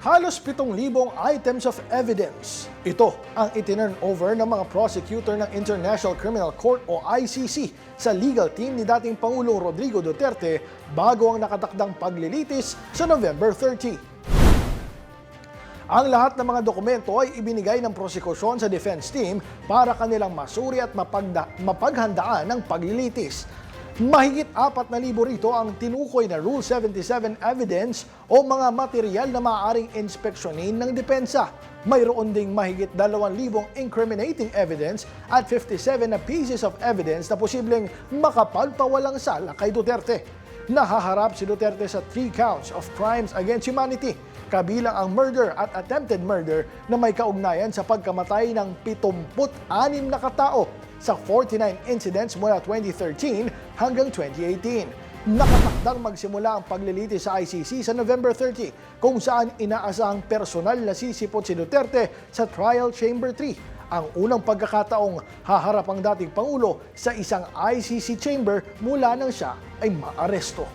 Halos 7,000 items of evidence. Ito ang itinurn over ng mga prosecutor ng International Criminal Court o ICC sa legal team ni dating Pangulong Rodrigo Duterte bago ang nakatakdang paglilitis sa November 30. Ang lahat ng mga dokumento ay ibinigay ng prosekusyon sa defense team para kanilang masuri at mapaghandaan ng paglilitis. Mahigit 4,000 rito ang tinukoy na Rule 77 evidence o mga material na maaaring inspeksyonin ng depensa. Mayroon ding mahigit 2,000 incriminating evidence at 57 na pieces of evidence na posibleng makapagpawalang sala kay Duterte. Nahaharap si Duterte sa 3 counts of crimes against humanity, kabilang ang murder at attempted murder na may kaugnayan sa pagkamatay ng 76 na katao sa 49 incidents mula 2013 hanggang 2018. Nakatakdang magsimula ang paglilitis sa ICC sa November 30 kung saan inaasahang personal na sisipot si Duterte sa Trial Chamber 3. Ang unang pagkakataong haharap ang dating Pangulo sa isang ICC chamber mula nang siya ay maaresto.